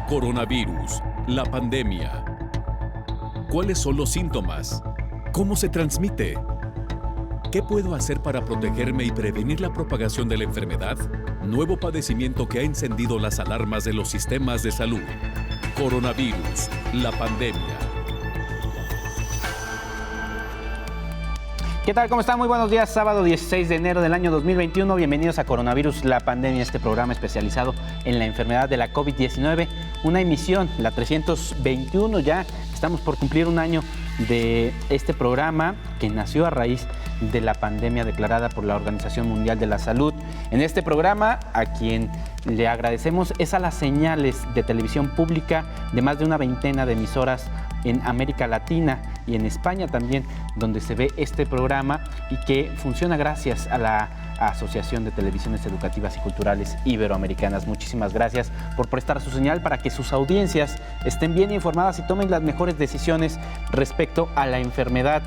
Coronavirus, la pandemia. ¿Cuáles son los síntomas? ¿Cómo se transmite? ¿Qué puedo hacer para protegerme y prevenir la propagación de la enfermedad? Nuevo padecimiento que ha encendido las alarmas de los sistemas de salud. Coronavirus, la pandemia. ¿Qué tal? ¿Cómo están? Muy buenos días. Sábado 16 de enero del año 2021. Bienvenidos a Coronavirus, la pandemia, este programa especializado en la enfermedad de la COVID-19. Una emisión, la 321 ya. Estamos por cumplir un año de este programa que nació a raíz de la pandemia declarada por la Organización Mundial de la Salud. En este programa, a quien le agradecemos es a las señales de televisión pública de más de una veintena de emisoras en América Latina y en España también, donde se ve este programa y que funciona gracias a la Asociación de Televisiones Educativas y Culturales Iberoamericanas. Muchísimas gracias por prestar su señal para que sus audiencias estén bien informadas y tomen las mejores decisiones respecto a la enfermedad.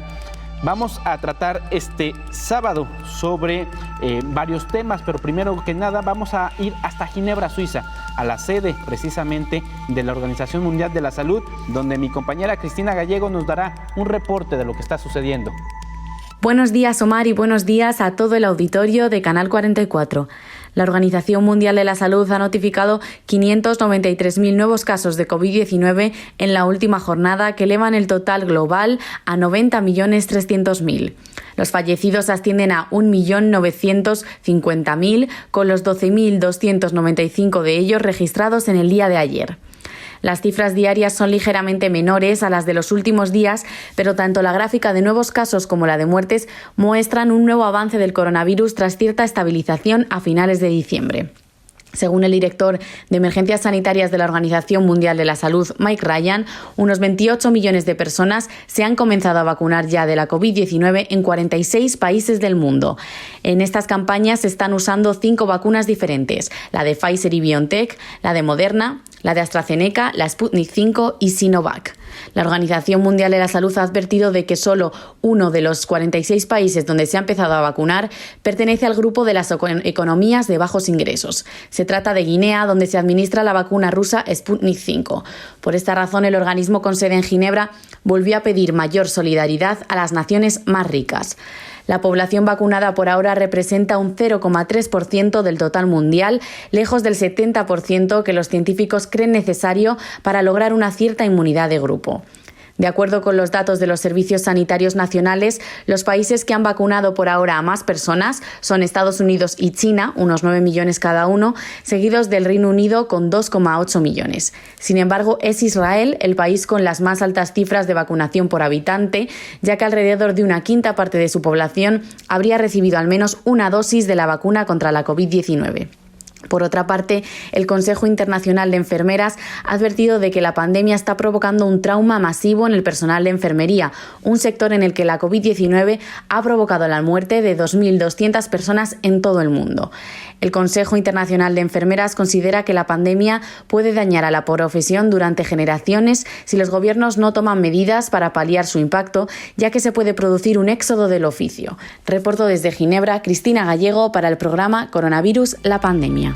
Vamos a tratar este sábado sobre varios temas, pero primero que nada vamos a ir hasta Ginebra, Suiza, a la sede precisamente de la Organización Mundial de la Salud, donde mi compañera Cristina Gallego nos dará un reporte de lo que está sucediendo. Buenos días, Omar, y buenos días a todo el auditorio de Canal 44. La Organización Mundial de la Salud ha notificado 593.000 nuevos casos de COVID-19 en la última jornada, que elevan el total global a 90.300.000. Los fallecidos ascienden a 1.950.000, con los 12.295 de ellos registrados en el día de ayer. Las cifras diarias son ligeramente menores a las de los últimos días, pero tanto la gráfica de nuevos casos como la de muertes muestran un nuevo avance del coronavirus tras cierta estabilización a finales de diciembre. Según el director de Emergencias Sanitarias de la Organización Mundial de la Salud, Mike Ryan, unos 28 millones de personas se han comenzado a vacunar ya de la COVID-19 en 46 países del mundo. En estas campañas se están usando 5 vacunas diferentes: la de Pfizer y BioNTech, la de Moderna, la de AstraZeneca, la Sputnik 5 y Sinovac. La Organización Mundial de la Salud ha advertido de que solo uno de los 46 países donde se ha empezado a vacunar pertenece al grupo de las economías de bajos ingresos. Se trata de Guinea, donde se administra la vacuna rusa Sputnik 5. Por esta razón, el organismo con sede en Ginebra volvió a pedir mayor solidaridad a las naciones más ricas. La población vacunada por ahora representa un 0,3% del total mundial, lejos del 70% que los científicos creen necesario para lograr una cierta inmunidad de grupo. De acuerdo con los datos de los servicios sanitarios nacionales, los países que han vacunado por ahora a más personas son Estados Unidos y China, unos 9 millones cada uno, seguidos del Reino Unido con 2,8 millones. Sin embargo, es Israel el país con las más altas cifras de vacunación por habitante, ya que alrededor de una quinta parte de su población habría recibido al menos una dosis de la vacuna contra la COVID-19. Por otra parte, el Consejo Internacional de Enfermeras ha advertido de que la pandemia está provocando un trauma masivo en el personal de enfermería, un sector en el que la COVID-19 ha provocado la muerte de 2.200 personas en todo el mundo. El Consejo Internacional de Enfermeras considera que la pandemia puede dañar a la profesión durante generaciones si los gobiernos no toman medidas para paliar su impacto, ya que se puede producir un éxodo del oficio. Reporto desde Ginebra, Cristina Gallego, para el programa Coronavirus, la pandemia.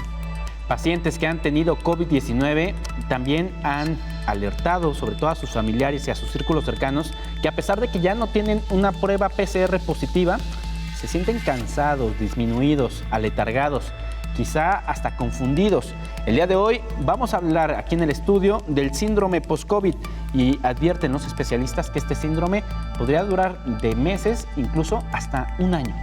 Pacientes que han tenido COVID-19 también han alertado, sobre todo a sus familiares y a sus círculos cercanos, que a pesar de que ya no tienen una prueba PCR positiva, se sienten cansados, disminuidos, aletargados, quizá hasta confundidos. El día de hoy vamos a hablar aquí en el estudio del síndrome post-COVID y advierten los especialistas que este síndrome podría durar de meses, incluso hasta un año.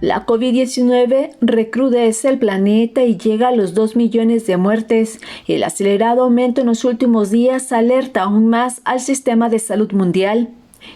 La COVID-19 recrudece el planeta y llega a los 2 millones de muertes. El acelerado aumento en los últimos días alerta aún más al sistema de salud mundial.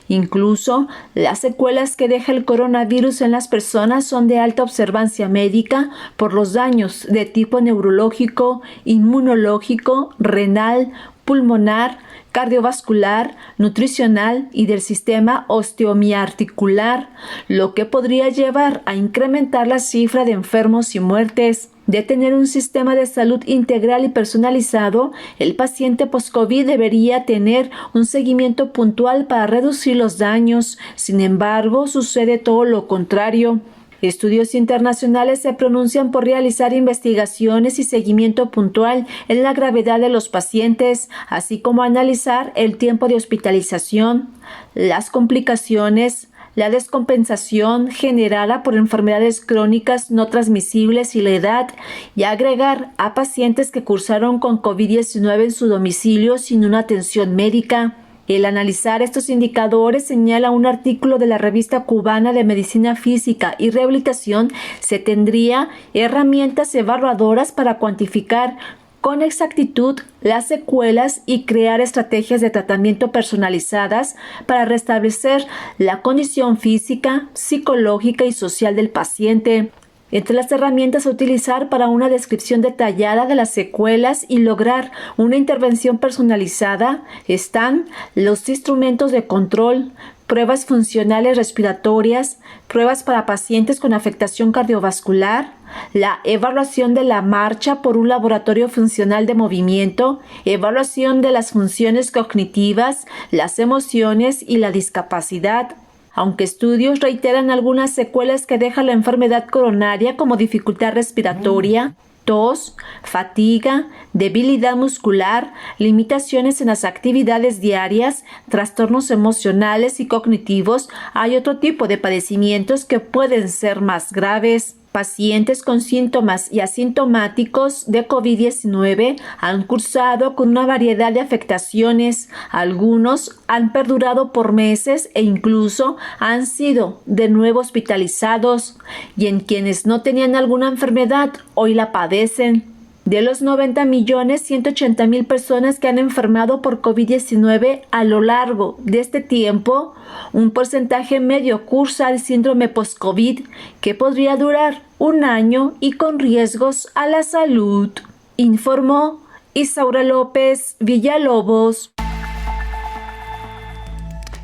Incluso, las secuelas que deja el coronavirus en las personas son de alta observancia médica por los daños de tipo neurológico, inmunológico, renal, pulmonar, cardiovascular, nutricional y del sistema osteomiarticular, lo que podría llevar a incrementar la cifra de enfermos y muertes. De tener un sistema de salud integral y personalizado, el paciente post-COVID debería tener un seguimiento puntual para reducir los daños. Sin embargo, sucede todo lo contrario. Estudios internacionales se pronuncian por realizar investigaciones y seguimiento puntual en la gravedad de los pacientes, así como analizar el tiempo de hospitalización, las complicaciones, la descompensación generada por enfermedades crónicas no transmisibles y la edad, y agregar a pacientes que cursaron con COVID-19 en su domicilio sin una atención médica. El analizar estos indicadores, señala un artículo de la Revista Cubana de Medicina Física y Rehabilitación, se tendría herramientas evaluadoras para cuantificar con exactitud las secuelas y crear estrategias de tratamiento personalizadas para restablecer la condición física, psicológica y social del paciente. Entre las herramientas a utilizar para una descripción detallada de las secuelas y lograr una intervención personalizada están los instrumentos de control, pruebas funcionales respiratorias, pruebas para pacientes con afectación cardiovascular, la evaluación de la marcha por un laboratorio funcional de movimiento, evaluación de las funciones cognitivas, las emociones y la discapacidad. Aunque estudios reiteran algunas secuelas que deja la enfermedad coronaria como dificultad respiratoria, tos, fatiga, debilidad muscular, limitaciones en las actividades diarias, trastornos emocionales y cognitivos, hay otro tipo de padecimientos que pueden ser más graves. Pacientes con síntomas y asintomáticos de COVID-19 han cursado con una variedad de afectaciones. Algunos han perdurado por meses e incluso han sido de nuevo hospitalizados. Y en quienes no tenían alguna enfermedad, hoy la padecen. De los 90.180.000 personas que han enfermado por COVID-19 a lo largo de este tiempo, un porcentaje medio cursa el síndrome post-COVID que podría durar un año y con riesgos a la salud, informó Isaura López Villalobos.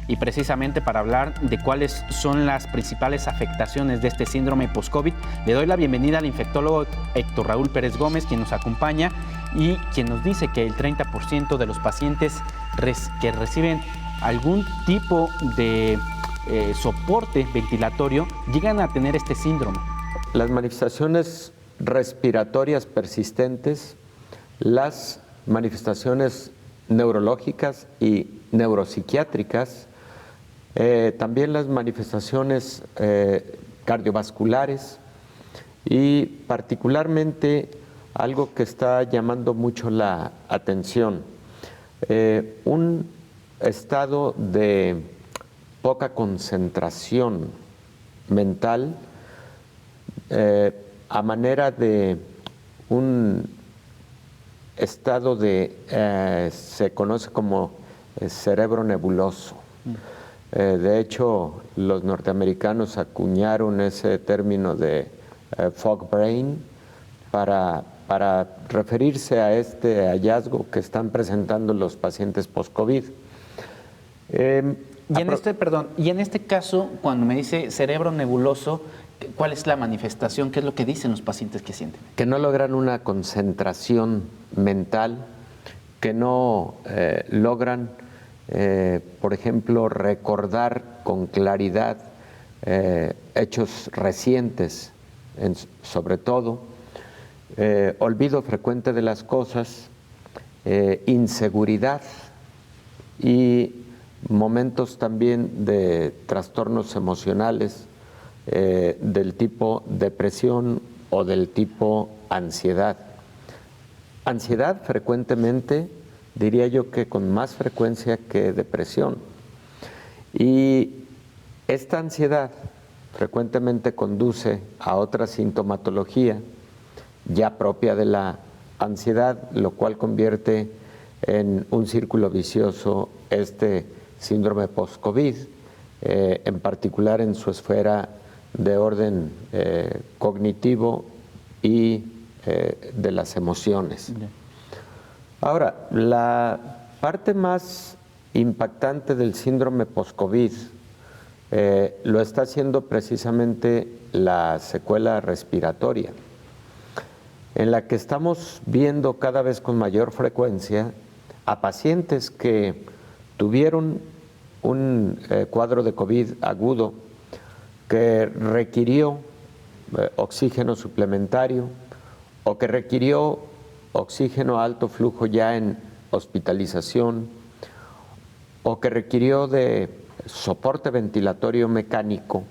Y precisamente para hablar de cuáles son las principales afectaciones de este síndrome post-COVID, le doy la bienvenida al infectólogo Héctor Raúl Pérez Gómez, quien nos acompaña y quien nos dice que el 30% de los pacientes que reciben algún tipo de soporte ventilatorio llegan a tener este síndrome. Las manifestaciones respiratorias persistentes, las manifestaciones neurológicas y neuropsiquiátricas, también las manifestaciones cardiovasculares y particularmente algo que está llamando mucho la atención, un estado de poca concentración mental a manera de un estado de, se conoce como cerebro nebuloso. De hecho, los norteamericanos acuñaron ese término de fog brain para referirse a este hallazgo que están presentando los pacientes post-COVID. Y en este caso, cuando me dice cerebro nebuloso, ¿cuál es la manifestación? ¿Qué es lo que dicen los pacientes que sienten? Que no logran una concentración mental, que no logran, por ejemplo, recordar con claridad hechos recientes, sobre todo, olvido frecuente de las cosas, inseguridad y momentos también de trastornos emocionales del tipo depresión o del tipo ansiedad. Ansiedad frecuentemente, diría yo que con más frecuencia que depresión. Y esta ansiedad frecuentemente conduce a otra sintomatología ya propia de la ansiedad, lo cual convierte en un círculo vicioso este síndrome post-COVID, en particular en su esfera de orden cognitivo y de las emociones. Ahora, la parte más impactante del síndrome post-COVID lo está haciendo precisamente la secuela respiratoria, en la que estamos viendo cada vez con mayor frecuencia a pacientes que tuvieron un cuadro de COVID agudo que requirió oxígeno suplementario o que requirió oxígeno a alto flujo ya en hospitalización o que requirió de soporte ventilatorio mecánico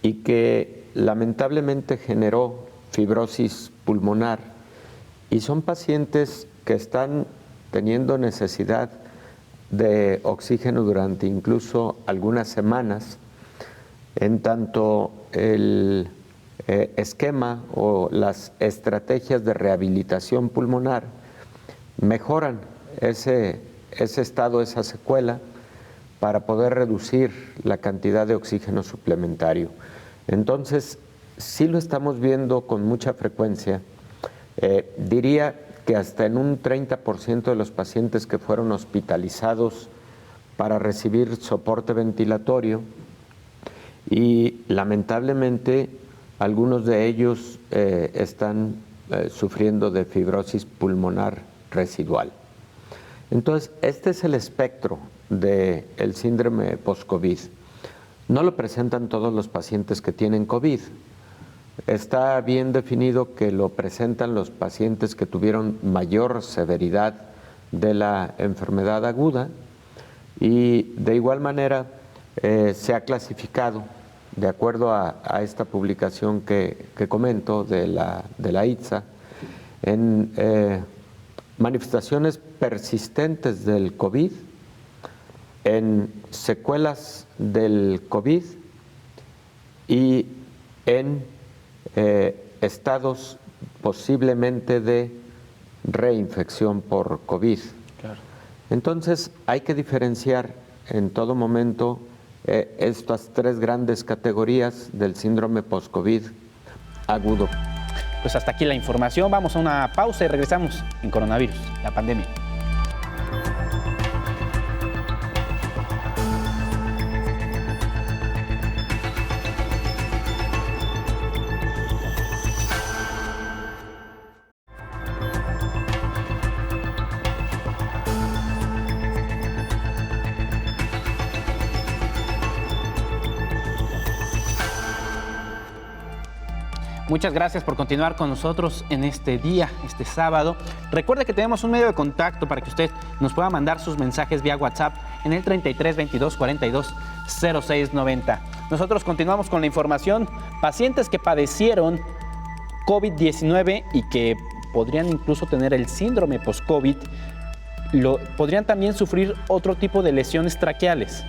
y que lamentablemente generó fibrosis pulmonar, y son pacientes que están teniendo necesidad de oxígeno durante incluso algunas semanas, en tanto el esquema o las estrategias de rehabilitación pulmonar mejoran ese estado, esa secuela, para poder reducir la cantidad de oxígeno suplementario. Entonces, sí lo estamos viendo con mucha frecuencia. Diría que hasta en un 30% de los pacientes que fueron hospitalizados para recibir soporte ventilatorio, y lamentablemente algunos de ellos están sufriendo de fibrosis pulmonar residual. Entonces, este es el espectro del síndrome post-COVID. No lo presentan todos los pacientes que tienen COVID. Está bien definido que lo presentan los pacientes que tuvieron mayor severidad de la enfermedad aguda, y de igual manera se ha clasificado, de acuerdo a esta publicación que comento de la ITSA, en manifestaciones persistentes del COVID, en secuelas del COVID y en estados posiblemente de reinfección por COVID. Claro. Entonces hay que diferenciar en todo momento estas tres grandes categorías del síndrome post-COVID agudo. Pues hasta aquí la información, vamos a una pausa y regresamos en Coronavirus, la pandemia. Muchas gracias por continuar con nosotros en este día, este sábado. Recuerde que tenemos un medio de contacto para que usted nos pueda mandar sus mensajes vía WhatsApp en el 33 22 42 06 90. Nosotros continuamos con la información. Pacientes que padecieron COVID-19 y que podrían incluso tener el síndrome post-COVID, podrían también sufrir otro tipo de lesiones traqueales.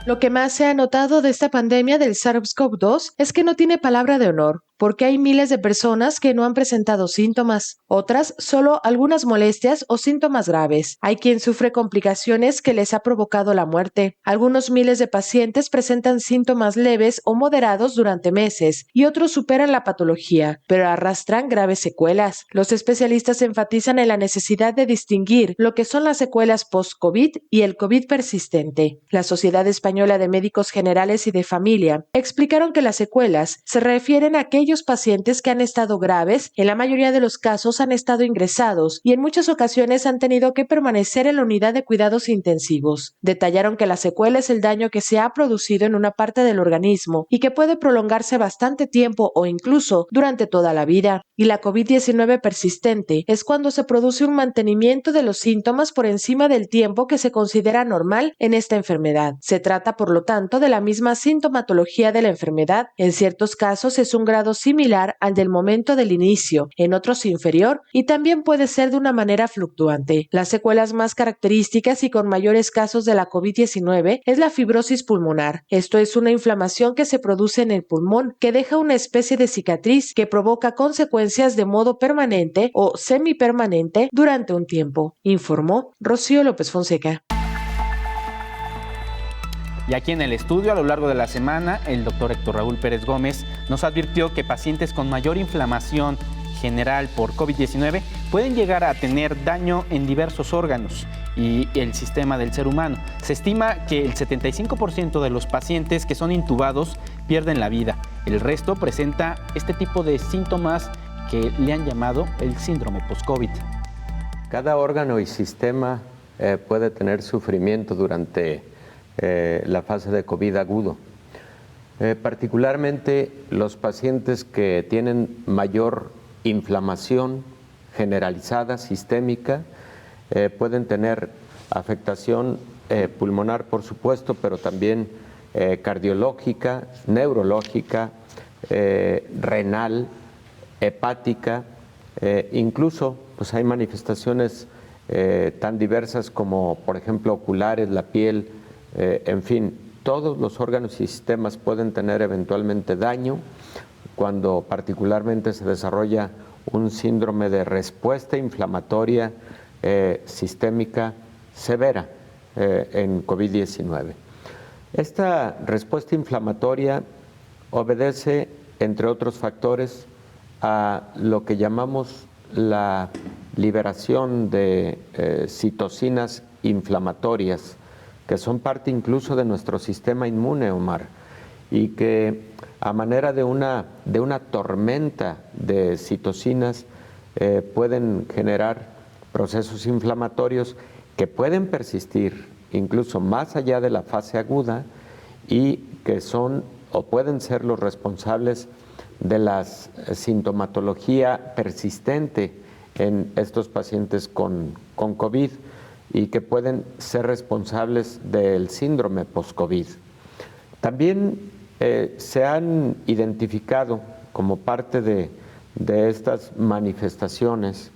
Lo que más se ha notado de esta pandemia del SARS-CoV-2 es que no tiene palabra de honor, porque hay miles de personas que no han presentado síntomas, otras solo algunas molestias o síntomas graves. Hay quien sufre complicaciones que les ha provocado la muerte. Algunos miles de pacientes presentan síntomas leves o moderados durante meses y otros superan la patología, pero arrastran graves secuelas. Los especialistas enfatizan en la necesidad de distinguir lo que son las secuelas post-COVID y el COVID persistente. La Sociedad Española de Médicos Generales y de Familia explicaron que las secuelas se refieren a aquellos pacientes que han estado graves, en la mayoría de los casos han estado ingresados y en muchas ocasiones han tenido que permanecer en la unidad de cuidados intensivos. Detallaron que la secuela es el daño que se ha producido en una parte del organismo y que puede prolongarse bastante tiempo o incluso durante toda la vida. Y la COVID-19 persistente es cuando se produce un mantenimiento de los síntomas por encima del tiempo que se considera normal en esta enfermedad. Se trata, por lo tanto, de la misma sintomatología de la enfermedad. En ciertos casos es un grado similar al del momento del inicio, en otros inferior, y también puede ser de una manera fluctuante. Las secuelas más características y con mayores casos de la COVID-19 es la fibrosis pulmonar. Esto es una inflamación que se produce en el pulmón, que deja una especie de cicatriz que provoca consecuencias de modo permanente o semipermanente durante un tiempo, informó Rocío López Fonseca. Y aquí en el estudio, a lo largo de la semana, el doctor Héctor Raúl Pérez Gómez nos advirtió que pacientes con mayor inflamación general por COVID-19 pueden llegar a tener daño en diversos órganos y el sistema del ser humano. Se estima que el 75% de los pacientes que son intubados pierden la vida. El resto presenta este tipo de síntomas que le han llamado el síndrome post-COVID. Cada órgano y sistema puede tener sufrimiento durante la fase de COVID agudo. Particularmente los pacientes que tienen mayor inflamación generalizada, sistémica, pueden tener afectación pulmonar, por supuesto, pero también cardiológica, neurológica, renal, hepática, incluso pues hay manifestaciones tan diversas como, por ejemplo, oculares, la piel, en fin, todos los órganos y sistemas pueden tener eventualmente daño cuando particularmente se desarrolla un síndrome de respuesta inflamatoria sistémica severa en COVID-19. Esta respuesta inflamatoria obedece, entre otros factores, a lo que llamamos la liberación de citocinas inflamatorias, que son parte incluso de nuestro sistema inmune, Omar, y que a manera de una tormenta de citocinas pueden generar procesos inflamatorios que pueden persistir incluso más allá de la fase aguda y que son o pueden ser los responsables de la sintomatología persistente en estos pacientes con COVID y que pueden ser responsables del síndrome post-COVID. También se han identificado como parte de estas manifestaciones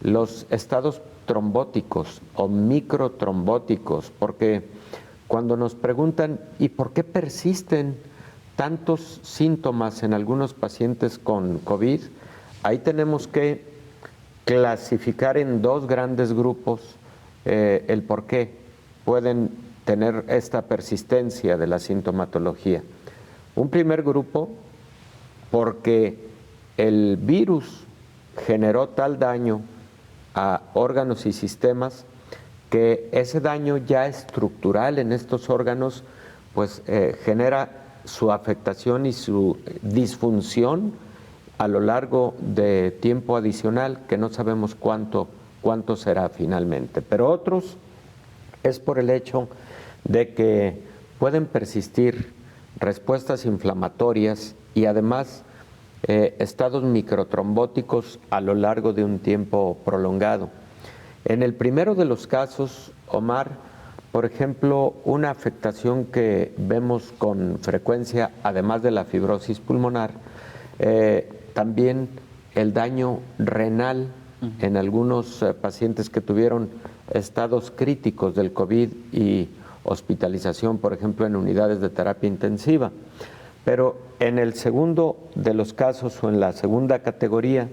los estados trombóticos o microtrombóticos, porque cuando nos preguntan ¿y por qué persisten tantos síntomas en algunos pacientes con COVID? Ahí tenemos que clasificar en dos grandes grupos el por qué pueden tener esta persistencia de la sintomatología. Un primer grupo, porque el virus generó tal daño a órganos y sistemas que ese daño ya estructural en estos órganos pues genera su afectación y su disfunción a lo largo de tiempo adicional que no sabemos cuánto será finalmente. Pero otros es por el hecho de que pueden persistir respuestas inflamatorias y además estados microtrombóticos a lo largo de un tiempo prolongado. En el primero de los casos, Omar, por ejemplo, una afectación que vemos con frecuencia, además de la fibrosis pulmonar, también el daño renal en algunos pacientes que tuvieron estados críticos del COVID y hospitalización, por ejemplo, en unidades de terapia intensiva. Pero en el segundo de los casos o en la segunda categoría,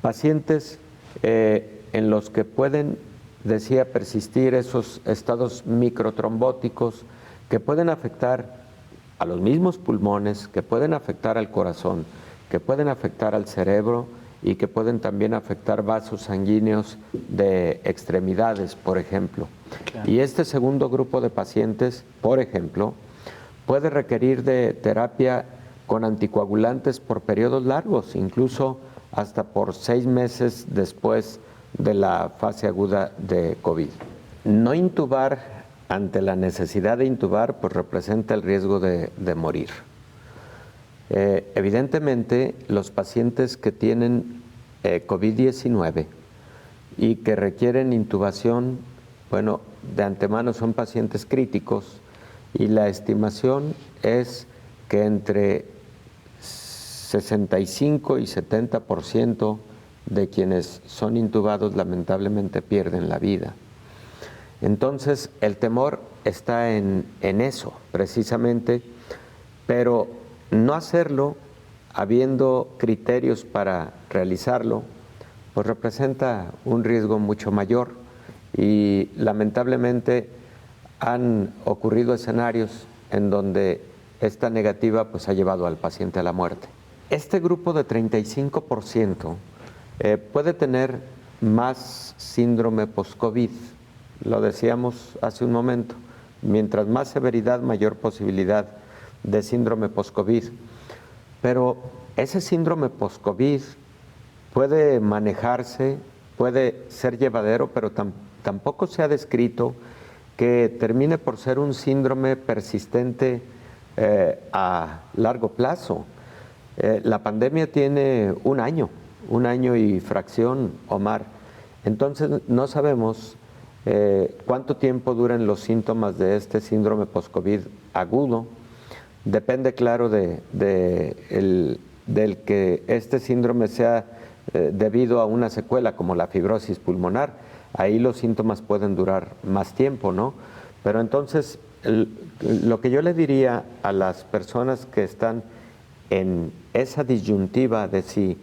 pacientes en los que pueden, decía, persistir esos estados microtrombóticos que pueden afectar a los mismos pulmones, que pueden afectar al corazón, que pueden afectar al cerebro y que pueden también afectar vasos sanguíneos de extremidades, por ejemplo. Claro. Y este segundo grupo de pacientes, por ejemplo, puede requerir de terapia con anticoagulantes por periodos largos, incluso hasta por 6 meses después de la fase aguda de COVID. No intubar ante la necesidad de intubar, pues representa el riesgo de morir. Evidentemente, los pacientes que tienen COVID-19 y que requieren intubación, bueno, de antemano son pacientes críticos y la estimación es que entre 65 y 70% de quienes son intubados lamentablemente pierden la vida. Entonces, el temor está en eso, precisamente, pero no hacerlo, habiendo criterios para realizarlo, pues representa un riesgo mucho mayor y lamentablemente han ocurrido escenarios en donde esta negativa pues ha llevado al paciente a la muerte. Este grupo de 35% puede tener más síndrome post-COVID, lo decíamos hace un momento, mientras más severidad, mayor posibilidad de síndrome post-COVID. Pero ese síndrome post-COVID puede manejarse, puede ser llevadero, pero tampoco se ha descrito que termine por ser un síndrome persistente a largo plazo. La pandemia tiene un año y fracción, Omar. Entonces no sabemos cuánto tiempo duran los síntomas de este síndrome post-COVID agudo. Depende, claro, del que este síndrome sea debido a una secuela como la fibrosis pulmonar. Ahí los síntomas pueden durar más tiempo, ¿no? Pero entonces, lo que yo le diría a las personas que están en esa disyuntiva de si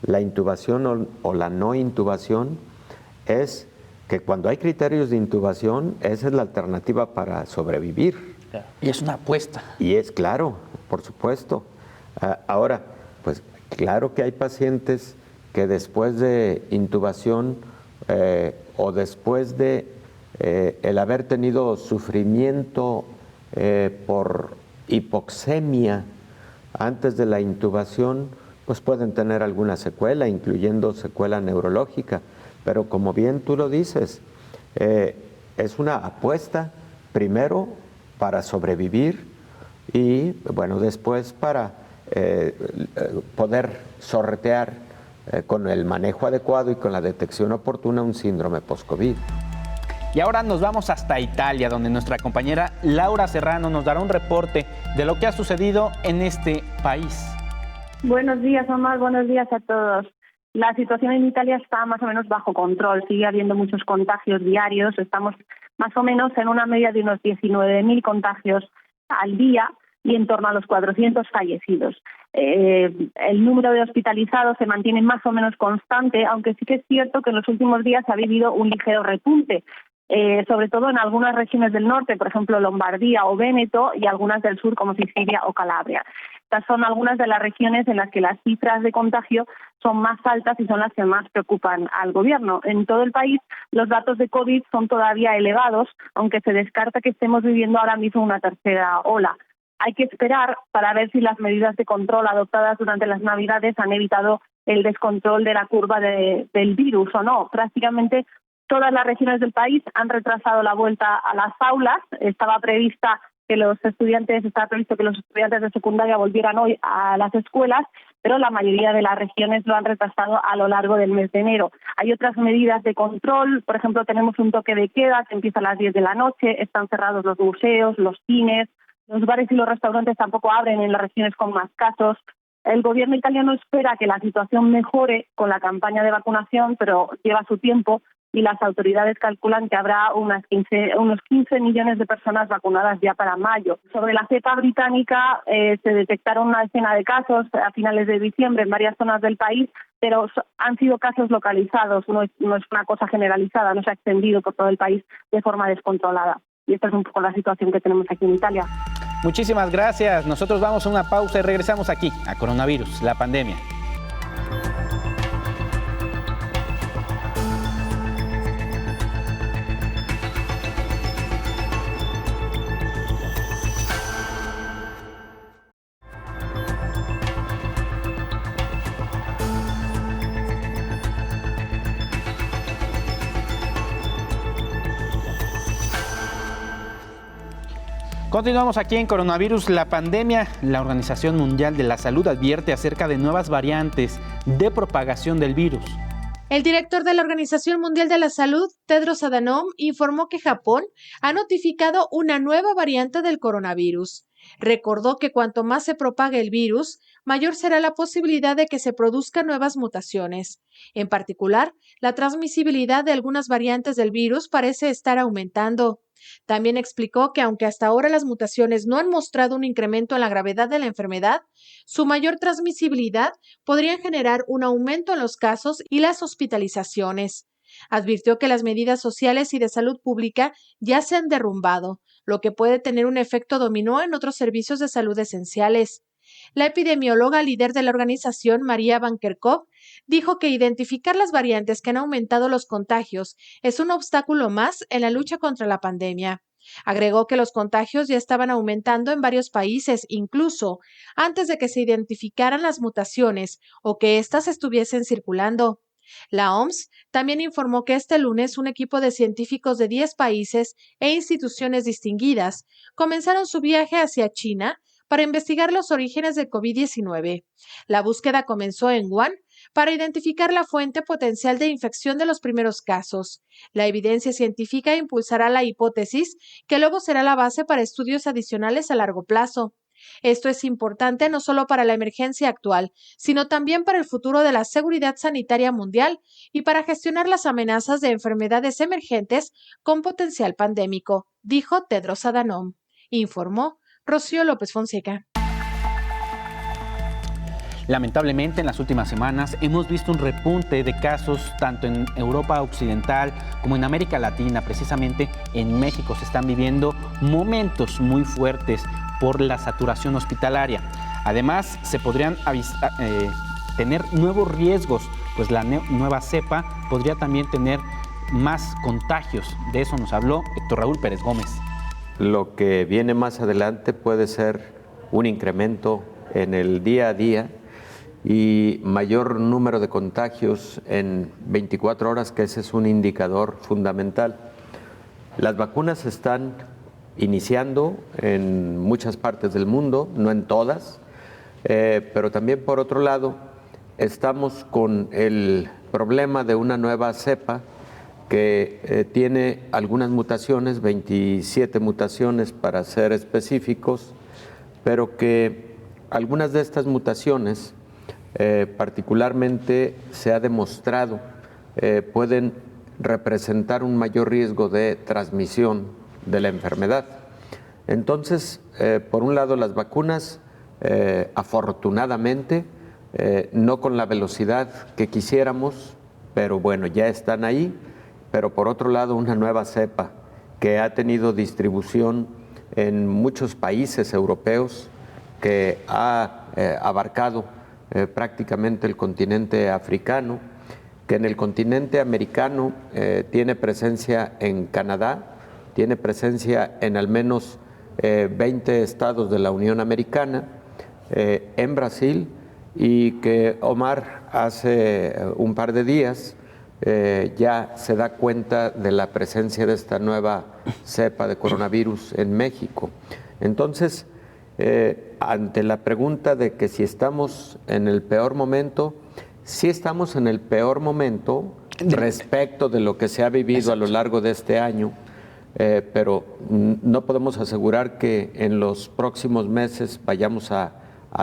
la intubación o la no intubación, es que cuando hay criterios de intubación, esa es la alternativa para sobrevivir. Y es una apuesta. Y es claro, por supuesto. Ahora, pues claro que hay pacientes que después de intubación o después de el haber tenido sufrimiento por hipoxemia antes de la intubación, pues pueden tener alguna secuela, incluyendo secuela neurológica. Pero como bien tú lo dices, es una apuesta primero para sobrevivir y bueno, después para poder sortear con el manejo adecuado y con la detección oportuna un síndrome post-COVID. Y ahora nos vamos hasta Italia, donde nuestra compañera Laura Serrano nos dará un reporte de lo que ha sucedido en este país. Buenos días, Omar. Buenos días a todos. La situación en Italia está más o menos bajo control. Sigue habiendo muchos contagios diarios. Estamos más o menos en una media de unos 19.000 contagios al día y en torno a los 400 fallecidos. El número de hospitalizados se mantiene más o menos constante, aunque sí que es cierto que en los últimos días ha habido un ligero repunte, sobre todo en algunas regiones del norte, por ejemplo Lombardía o Véneto, y algunas del sur como Sicilia o Calabria. Estas son algunas de las regiones en las que las cifras de contagio son más altas y son las que más preocupan al gobierno. En todo el país los datos de COVID son todavía elevados, aunque se descarta que estemos viviendo ahora mismo una tercera ola. Hay que esperar para ver si las medidas de control adoptadas durante las Navidades han evitado el descontrol de la curva del virus o no. Prácticamente todas las regiones del país han retrasado la vuelta a las aulas. Estaba previsto que los estudiantes de secundaria volvieran hoy a las escuelas, pero la mayoría de las regiones lo han retrasado a lo largo del mes de enero. Hay otras medidas de control, por ejemplo, tenemos un toque de queda que empieza a las 10 de la noche, están cerrados los museos, los cines, los bares y los restaurantes tampoco abren en las regiones con más casos. El gobierno italiano espera que la situación mejore con la campaña de vacunación, pero lleva su tiempo y las autoridades calculan que habrá unos 15 millones de personas vacunadas ya para mayo. Sobre la cepa británica se detectaron una decena de casos a finales de diciembre en varias zonas del país, pero han sido casos localizados, no es una cosa generalizada, no se ha extendido por todo el país de forma descontrolada. Y esta es un poco la situación que tenemos aquí en Italia. Muchísimas gracias. Nosotros vamos a una pausa y regresamos aquí a Coronavirus, la pandemia. Continuamos aquí en Coronavirus, la pandemia. La Organización Mundial de la Salud advierte acerca de nuevas variantes de propagación del virus. El director de la Organización Mundial de la Salud, Tedros Adhanom, informó que Japón ha notificado una nueva variante del coronavirus. Recordó que cuanto más se propague el virus, mayor será la posibilidad de que se produzcan nuevas mutaciones. En particular, la transmisibilidad de algunas variantes del virus parece estar aumentando. También explicó que aunque hasta ahora las mutaciones no han mostrado un incremento en la gravedad de la enfermedad, su mayor transmisibilidad podría generar un aumento en los casos y las hospitalizaciones. Advirtió que las medidas sociales y de salud pública ya se han derrumbado, lo que puede tener un efecto dominó en otros servicios de salud esenciales. La epidemióloga líder de la organización, María Van Kerkhove, dijo que identificar las variantes que han aumentado los contagios es un obstáculo más en la lucha contra la pandemia. Agregó que los contagios ya estaban aumentando en varios países, incluso antes de que se identificaran las mutaciones o que éstas estuviesen circulando. La OMS también informó que este lunes un equipo de científicos de 10 países e instituciones distinguidas comenzaron su viaje hacia China para investigar los orígenes del COVID-19. La búsqueda comenzó en Wuhan para identificar la fuente potencial de infección de los primeros casos. La evidencia científica impulsará la hipótesis que luego será la base para estudios adicionales a largo plazo. Esto es importante no solo para la emergencia actual, sino también para el futuro de la seguridad sanitaria mundial y para gestionar las amenazas de enfermedades emergentes con potencial pandémico, dijo Tedros Adhanom. Informó Rocío López Fonseca. Lamentablemente, en las últimas semanas hemos visto un repunte de casos tanto en Europa Occidental como en América Latina. Precisamente en México se están viviendo momentos muy fuertes por la saturación hospitalaria. Además, se podrían tener nuevos riesgos, pues la nueva cepa podría también tener más contagios. De eso nos habló Héctor Raúl Pérez Gómez. Lo que viene más adelante puede ser un incremento en el día a día y mayor número de contagios en 24 horas, que ese es un indicador fundamental. Las vacunas están iniciando en muchas partes del mundo, no en todas, pero también por otro lado estamos con el problema de una nueva cepa que tiene algunas mutaciones, 27 mutaciones para ser específicos, pero que algunas de estas mutaciones particularmente se ha demostrado pueden representar un mayor riesgo de transmisión de la enfermedad. Entonces, por un lado, las vacunas, afortunadamente, no con la velocidad que quisiéramos, pero bueno, ya están ahí. Pero por otro lado, una nueva cepa que ha tenido distribución en muchos países europeos, que ha abarcado prácticamente el continente africano, que en el continente americano tiene presencia en Canadá, tiene presencia en al menos 20 estados de la Unión Americana, en Brasil, y que Omar hace un par de días ya se da cuenta de la presencia de esta nueva cepa de coronavirus en México. Entonces, ante la pregunta de que si estamos en el peor momento, sí estamos en el peor momento respecto de lo que se ha vivido a lo largo de este año, pero no podemos asegurar que en los próximos meses vayamos a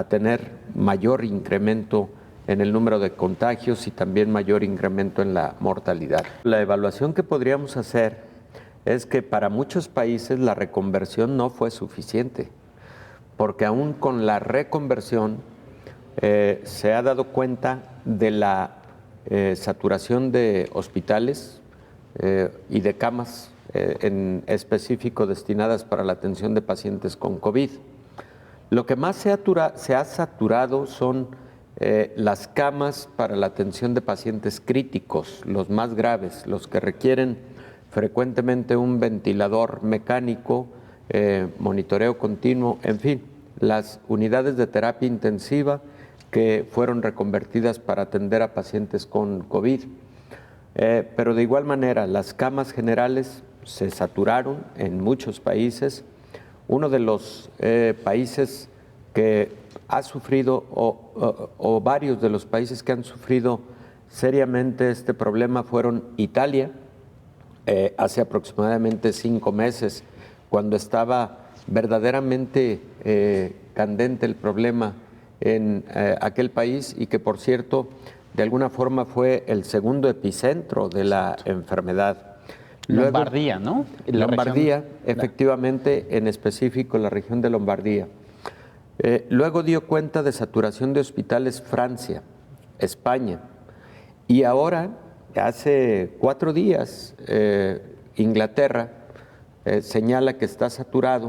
tener mayor incremento en el número de contagios y también mayor incremento en la mortalidad. La evaluación que podríamos hacer es que para muchos países la reconversión no fue suficiente, porque aún con la reconversión se ha dado cuenta de la saturación de hospitales y de camas en específico destinadas para la atención de pacientes con COVID. Lo que más se ha saturado son las camas para la atención de pacientes críticos, los más graves, los que requieren frecuentemente un ventilador mecánico, monitoreo continuo, en fin, las unidades de terapia intensiva que fueron reconvertidas para atender a pacientes con COVID. Pero de igual manera, las camas generales se saturaron en muchos países. Uno de los países que ha sufrido, o varios de los países que han sufrido seriamente este problema fueron Italia, hace aproximadamente 5 meses, cuando estaba verdaderamente candente el problema en aquel país, y que por cierto de alguna forma fue el segundo epicentro de la enfermedad. Luego, Lombardía, ¿no? Lombardía, efectivamente, en específico la región de Lombardía. Luego dio cuenta de saturación de hospitales Francia, España, y ahora, hace 4 días, Inglaterra señala que está saturado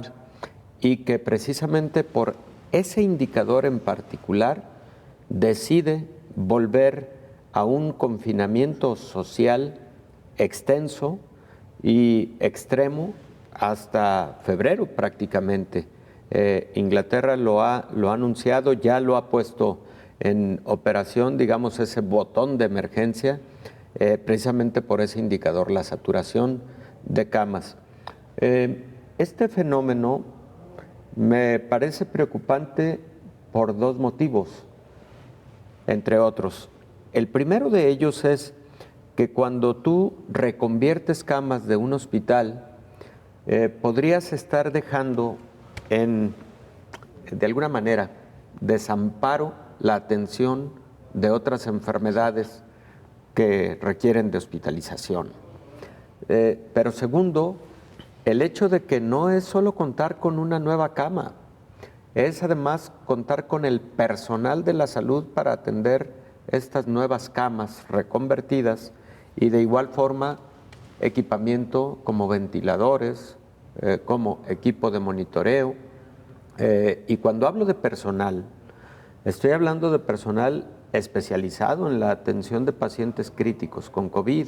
y que precisamente por ese indicador en particular decide volver a un confinamiento social extenso y extremo hasta febrero prácticamente. Inglaterra lo ha anunciado, ya lo ha puesto en operación, digamos, ese botón de emergencia, precisamente por ese indicador, la saturación de camas. Este fenómeno Me parece preocupante por dos motivos, entre otros. El primero de ellos es que cuando tú reconviertes camas de un hospital, podrías estar dejando de alguna manera, desamparo la atención de otras enfermedades que requieren de hospitalización. Pero segundo, el hecho de que no es solo contar con una nueva cama, es además contar con el personal de la salud para atender estas nuevas camas reconvertidas y de igual forma equipamiento como ventiladores, como equipo de monitoreo. Y cuando hablo de personal, estoy hablando de personal especializado en la atención de pacientes críticos con COVID,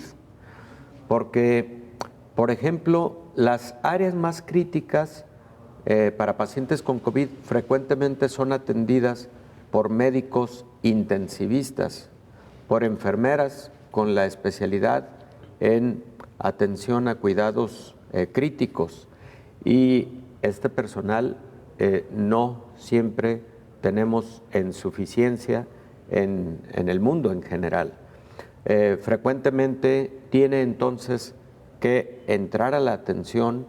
porque, por ejemplo, las áreas más críticas para pacientes con COVID frecuentemente son atendidas por médicos intensivistas, por enfermeras con la especialidad en atención a cuidados críticos, y este personal no siempre tenemos en suficiencia en el mundo en general. Frecuentemente tiene entonces que entrar a la atención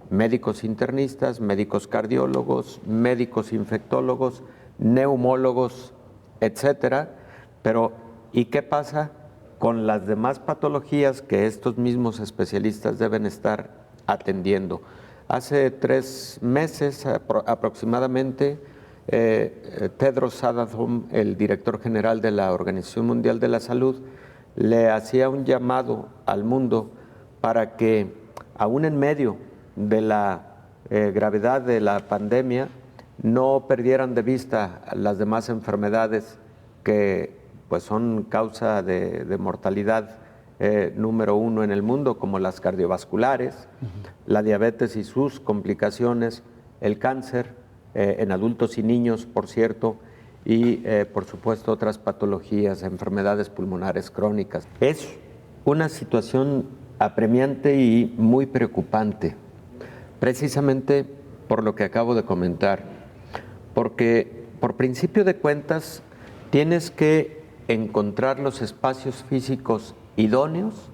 médicos internistas, médicos cardiólogos, médicos infectólogos, neumólogos, etcétera. Pero ¿y qué pasa con las demás patologías que estos mismos especialistas deben estar atendiendo? Hace 3 meses aproximadamente, Tedros Adhanom, el director general de la Organización Mundial de la Salud, le hacía un llamado al mundo para que, aún en medio de la gravedad de la pandemia, no perdieran de vista las demás enfermedades que pues son causa de mortalidad número 1 en el mundo, como las cardiovasculares, la diabetes y sus complicaciones, el cáncer en adultos y niños, por cierto, y por supuesto otras patologías, enfermedades pulmonares crónicas. Es una situación apremiante y muy preocupante, precisamente por lo que acabo de comentar, porque por principio de cuentas tienes que encontrar los espacios físicos idóneos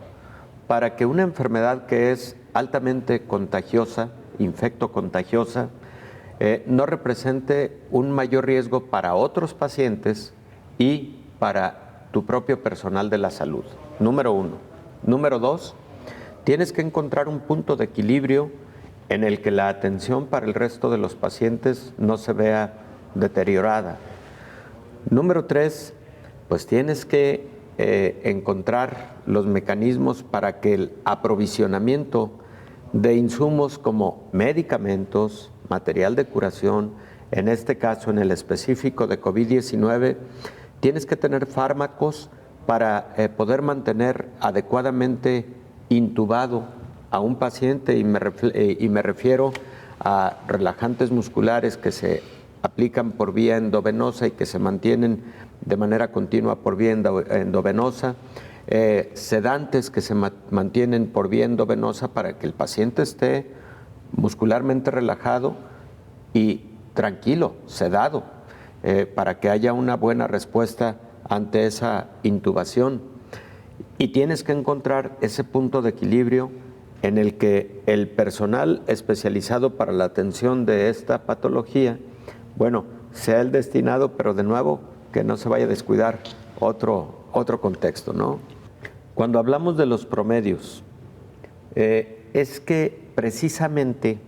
para que una enfermedad que es altamente contagiosa, infectocontagiosa, no represente un mayor riesgo para otros pacientes y para tu propio personal de la salud, número 1. Número 2, tienes que encontrar un punto de equilibrio en el que la atención para el resto de los pacientes no se vea deteriorada. Número 3, pues tienes que encontrar los mecanismos para que el aprovisionamiento de insumos como medicamentos, material de curación, en este caso en el específico de COVID-19, tienes que tener fármacos para poder mantener adecuadamente intubado a un paciente, y me refiero a relajantes musculares que se aplican por vía endovenosa y que se mantienen de manera continua por vía endovenosa, sedantes que se mantienen por vía endovenosa para que el paciente esté muscularmente relajado y tranquilo, sedado, para que haya una buena respuesta ante esa intubación. Y tienes que encontrar ese punto de equilibrio en el que el personal especializado para la atención de esta patología, bueno, sea el destinado, pero de nuevo, que no se vaya a descuidar otro contexto, ¿no? Cuando hablamos de los promedios, es que precisamente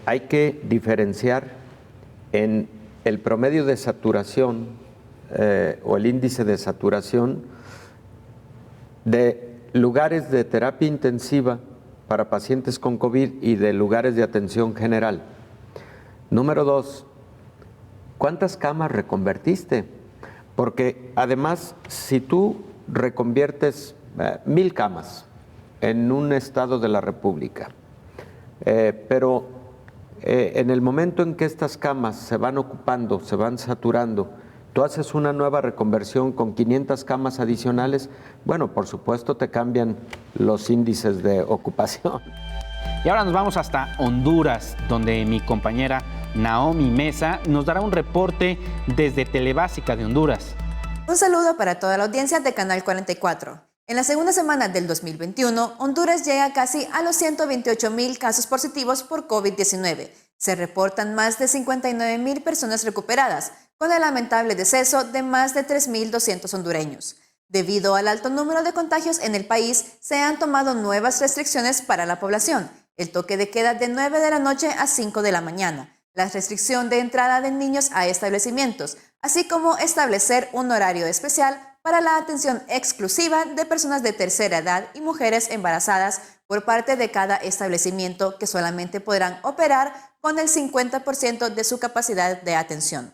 hay que diferenciar en el promedio de saturación o el índice de saturación de lugares de terapia intensiva para pacientes con COVID y de lugares de atención general. Número 2, ¿cuántas camas reconvertiste? Porque además, si tú reconviertes 1000 camas en un estado de la República, pero en el momento en que estas camas se van ocupando, se van saturando, tú haces una nueva reconversión con 500 camas adicionales, bueno, por supuesto te cambian los índices de ocupación. Y ahora nos vamos hasta Honduras, donde mi compañera Naomi Mesa nos dará un reporte desde Telebásica de Honduras. Un saludo para toda la audiencia de Canal 44. En la segunda semana del 2021, Honduras llega casi a los 128,000 casos positivos por COVID-19. Se reportan más de 59,000 personas recuperadas, con el lamentable deceso de más de 3,200 hondureños. Debido al alto número de contagios en el país, se han tomado nuevas restricciones para la población. El toque de queda de 9 de la noche a 5 de la mañana. La restricción de entrada de niños a establecimientos, así como establecer un horario especial para la atención exclusiva de personas de tercera edad y mujeres embarazadas por parte de cada establecimiento, que solamente podrán operar con el 50% de su capacidad de atención.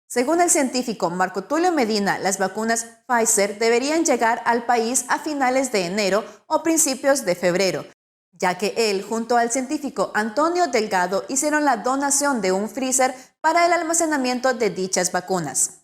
Según el científico Marco Tulio Medina, las vacunas Pfizer deberían llegar al país a finales de enero o principios de febrero, ya que él, junto al científico Antonio Delgado, hicieron la donación de un freezer para el almacenamiento de dichas vacunas.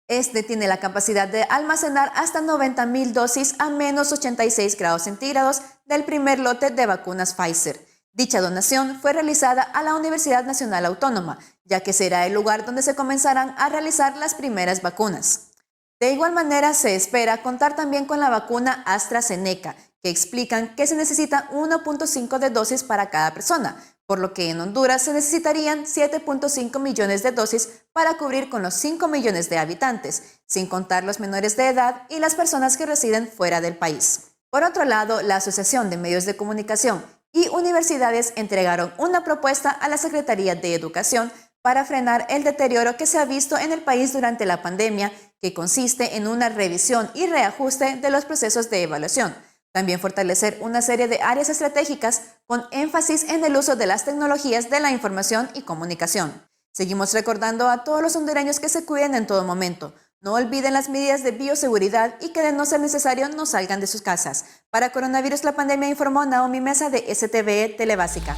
Este tiene la capacidad de almacenar hasta 90,000 dosis a menos 86 grados centígrados del primer lote de vacunas Pfizer. Dicha donación fue realizada a la Universidad Nacional Autónoma, ya que será el lugar donde se comenzarán a realizar las primeras vacunas. De igual manera, se espera contar también con la vacuna AstraZeneca, que explican que se necesita 1.5 de dosis para cada persona, por lo que en Honduras se necesitarían 7.5 millones de dosis para cubrir con los 5 millones de habitantes, sin contar los menores de edad y las personas que residen fuera del país. Por otro lado, la Asociación de Medios de Comunicación y universidades entregaron una propuesta a la Secretaría de Educación para frenar el deterioro que se ha visto en el país durante la pandemia, que consiste en una revisión y reajuste de los procesos de evaluación. También fortalecer una serie de áreas estratégicas con énfasis en el uso de las tecnologías de la información y comunicación. Seguimos recordando a todos los hondureños que se cuiden en todo momento. No olviden las medidas de bioseguridad y que de no ser necesario no salgan de sus casas. Para Coronavirus La Pandemia, informó Naomi Mesa de STVE Telebásica.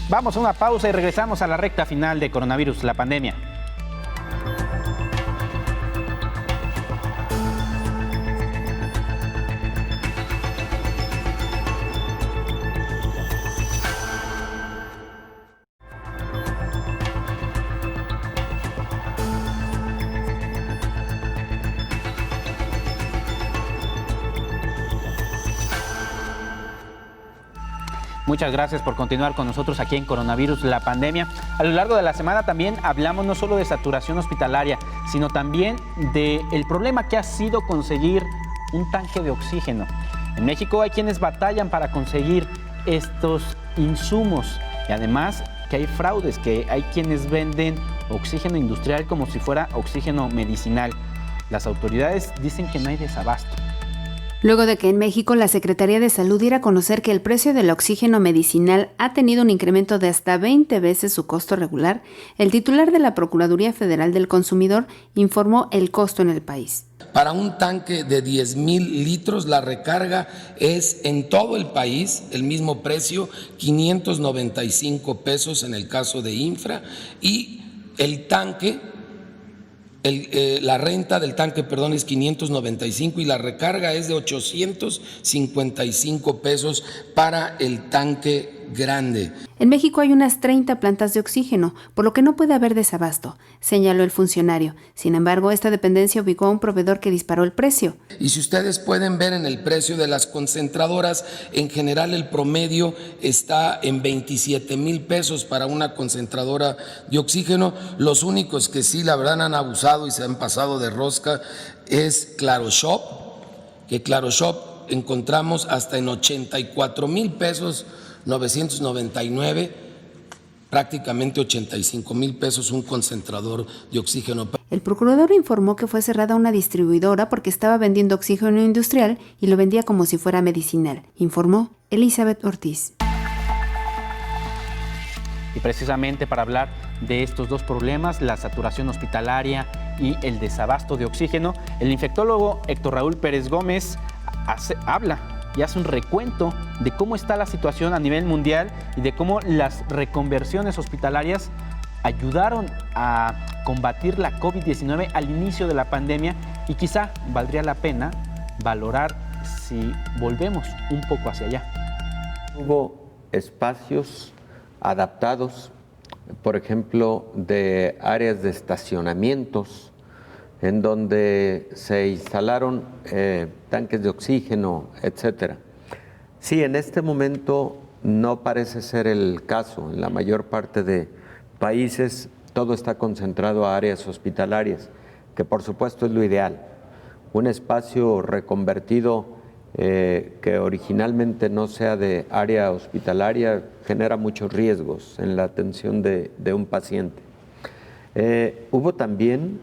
Vamos a una pausa y regresamos a la recta final de Coronavirus La Pandemia. Muchas gracias por continuar con nosotros aquí en Coronavirus La Pandemia. A lo largo de la semana también hablamos no solo de saturación hospitalaria, sino también del problema que ha sido conseguir un tanque de oxígeno. En México hay quienes batallan para conseguir estos insumos y además que hay fraudes, que hay quienes venden oxígeno industrial como si fuera oxígeno medicinal. Las autoridades dicen que no hay desabasto. Luego de que en México la Secretaría de Salud diera a conocer que el precio del oxígeno medicinal ha tenido un incremento de hasta 20 veces su costo regular, el titular de la Procuraduría Federal del Consumidor informó el costo en el país. Para un tanque de 10,000 litros, la recarga es en todo el país el mismo precio, 595 pesos en el caso de Infra, y el tanque, la renta del tanque, es 595 y la recarga es de 855 pesos para el tanque grande. En México hay unas 30 plantas de oxígeno, por lo que no puede haber desabasto, señaló el funcionario. Sin embargo, esta dependencia ubicó a un proveedor que disparó el precio. Y si ustedes pueden ver en el precio de las concentradoras, en general el promedio está en 27,000 pesos para una concentradora de oxígeno. Los únicos que sí, la verdad, han abusado y se han pasado de rosca es Claroshop, que Claroshop encontramos hasta en 84,000 pesos 999, prácticamente 85,000 pesos un concentrador de oxígeno. El procurador informó que fue cerrada una distribuidora porque estaba vendiendo oxígeno industrial y lo vendía como si fuera medicinal, informó Elizabeth Ortiz. Y precisamente para hablar de estos dos problemas, la saturación hospitalaria y el desabasto de oxígeno, el infectólogo Héctor Raúl Pérez Gómez habla y hace un recuento de cómo está la situación a nivel mundial y de cómo las reconversiones hospitalarias ayudaron a combatir la COVID-19 al inicio de la pandemia y quizá valdría la pena valorar si volvemos un poco hacia allá. Hubo espacios adaptados, por ejemplo, de áreas de estacionamientos, en donde se instalaron tanques de oxígeno, etcétera. Sí, en este momento no parece ser el caso. En la mayor parte de países todo está concentrado a áreas hospitalarias, que por supuesto es lo ideal. Un espacio reconvertido que originalmente no sea de área hospitalaria genera muchos riesgos en la atención de un paciente. Hubo también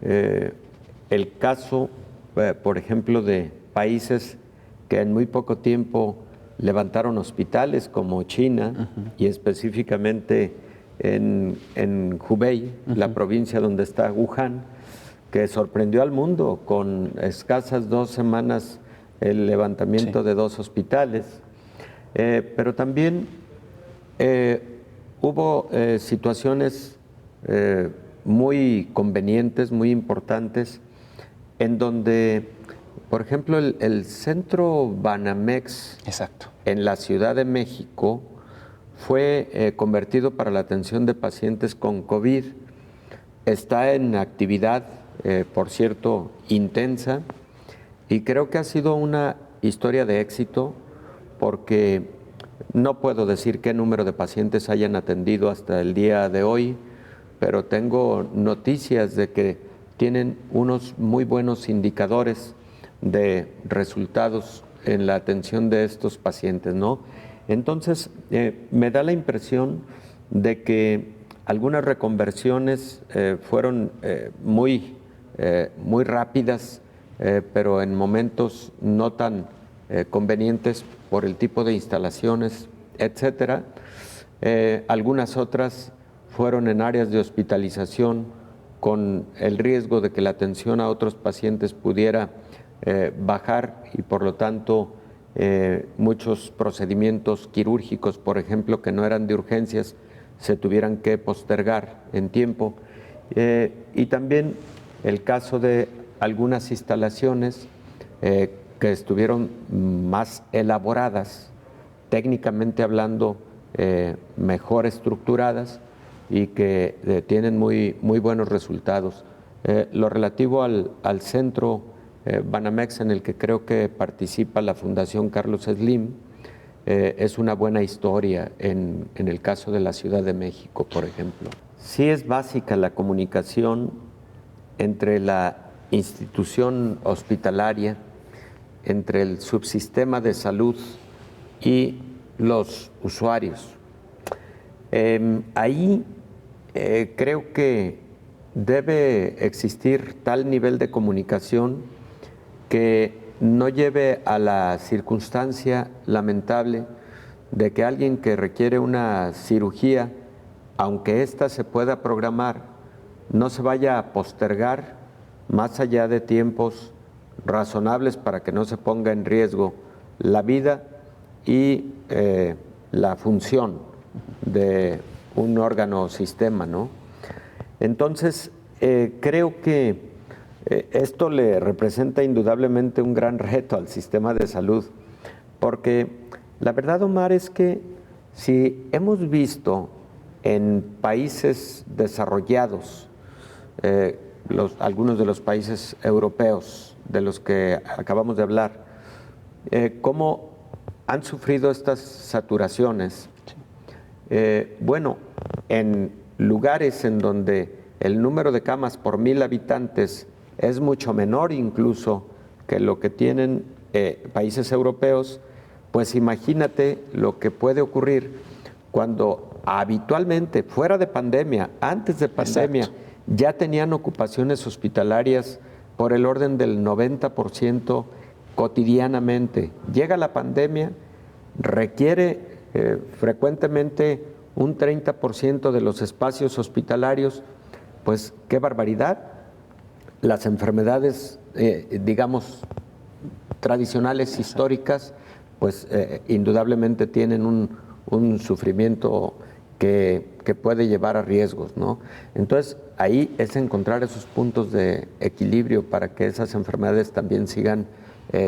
el caso, por ejemplo, de países que en muy poco tiempo levantaron hospitales, como China, y específicamente en Hubei, la provincia donde está Wuhan, que sorprendió al mundo con escasas 2 semanas el levantamiento de 2 hospitales. Pero también hubo situaciones muy convenientes, muy importantes, en donde, por ejemplo, el centro Banamex en la Ciudad de México fue convertido para la atención de pacientes con COVID. Está en actividad, por cierto, intensa, y creo que ha sido una historia de éxito, porque no puedo decir qué número de pacientes hayan atendido hasta el día de hoy, pero tengo noticias de que tienen unos muy buenos indicadores de resultados en la atención de estos pacientes, ¿no? Entonces, me da la impresión de que algunas reconversiones fueron muy rápidas, pero en momentos no tan convenientes por el tipo de instalaciones, etcétera. Algunas otras fueron en áreas de hospitalización con el riesgo de que la atención a otros pacientes pudiera bajar, y por lo tanto muchos procedimientos quirúrgicos, por ejemplo, que no eran de urgencias, se tuvieran que postergar en tiempo. Y también el caso de algunas instalaciones que estuvieron más elaboradas, técnicamente hablando, mejor estructuradas, y que tienen muy buenos resultados. Lo relativo al centro Banamex, en el que creo que participa la Fundación Carlos Slim, es una buena historia en el caso de la Ciudad de México, por ejemplo. Sí es básica la comunicación entre la institución hospitalaria, entre el subsistema de salud y los usuarios. Ahí creo que debe existir tal nivel de comunicación que no lleve a la circunstancia lamentable de que alguien que requiere una cirugía, aunque ésta se pueda programar, no se vaya a postergar más allá de tiempos razonables para que no se ponga en riesgo la vida y la función de un órgano o sistema, ¿no? Entonces, creo que esto le representa indudablemente un gran reto al sistema de salud, porque la verdad, Omar, es que si hemos visto en países desarrollados, algunos de los países europeos de los que acabamos de hablar, cómo han sufrido estas saturaciones. Bueno, en lugares en donde el número de camas por 1000 habitantes es mucho menor incluso que lo que tienen países europeos, pues imagínate lo que puede ocurrir cuando habitualmente, fuera de pandemia, antes de pandemia, ya tenían ocupaciones hospitalarias por el orden del 90% cotidianamente. Llega la pandemia, requiere frecuentemente un 30% de los espacios hospitalarios. Pues qué barbaridad. Las enfermedades, digamos, tradicionales, históricas, pues indudablemente tienen un sufrimiento que puede llevar a riesgos, ¿no? Entonces, ahí es encontrar esos puntos de equilibrio para que esas enfermedades también sigan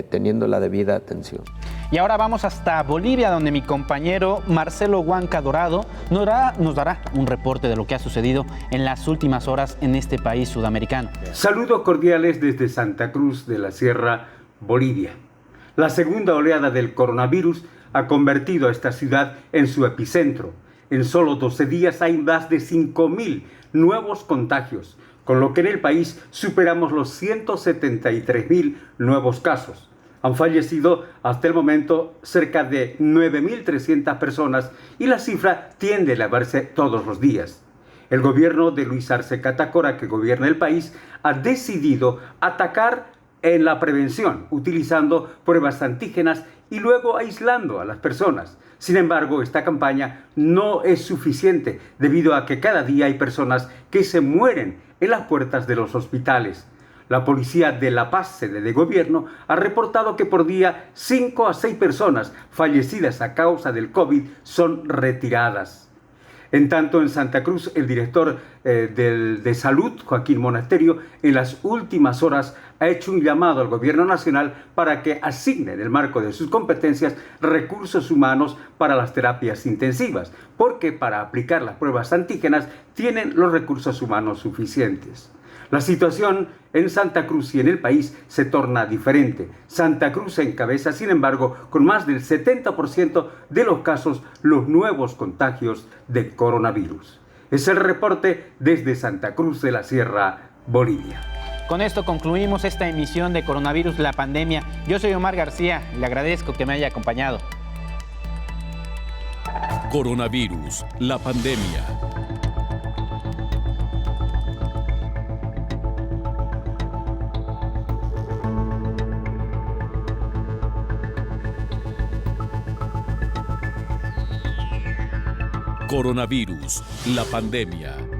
teniendo la debida atención. Y ahora vamos hasta Bolivia, donde mi compañero Marcelo Huanca Dorado nos dará un reporte de lo que ha sucedido en las últimas horas en este país sudamericano. Saludos cordiales desde Santa Cruz de la Sierra, Bolivia. La segunda oleada del coronavirus ha convertido a esta ciudad en su epicentro. En solo 12 días hay más de 5.000 nuevos contagios, con lo que en el país superamos los 173.000 nuevos casos. Han fallecido hasta el momento cerca de 9.300 personas y la cifra tiende a elevarse todos los días. El gobierno de Luis Arce Catacora, que gobierna el país, ha decidido atacar en la prevención, utilizando pruebas antígenas y luego aislando a las personas. Sin embargo, esta campaña no es suficiente debido a que cada día hay personas que se mueren en las puertas de los hospitales. La policía de La Paz, sede de gobierno, ha reportado que por día 5 a 6 personas fallecidas a causa del COVID son retiradas. En tanto, en Santa Cruz, el director de Salud, Joaquín Monasterio, en las últimas horas ha hecho un llamado al gobierno nacional para que asigne en el marco de sus competencias recursos humanos para las terapias intensivas, porque para aplicar las pruebas antígenas tienen los recursos humanos suficientes. La situación en Santa Cruz y en el país se torna diferente. Santa Cruz encabeza, sin embargo, con más del 70% de los casos, los nuevos contagios de coronavirus. Es el reporte desde Santa Cruz de la Sierra, Bolivia. Con esto concluimos esta emisión de Coronavirus, la pandemia. Yo soy Omar García y le agradezco que me haya acompañado. Coronavirus, la pandemia. Coronavirus, la pandemia.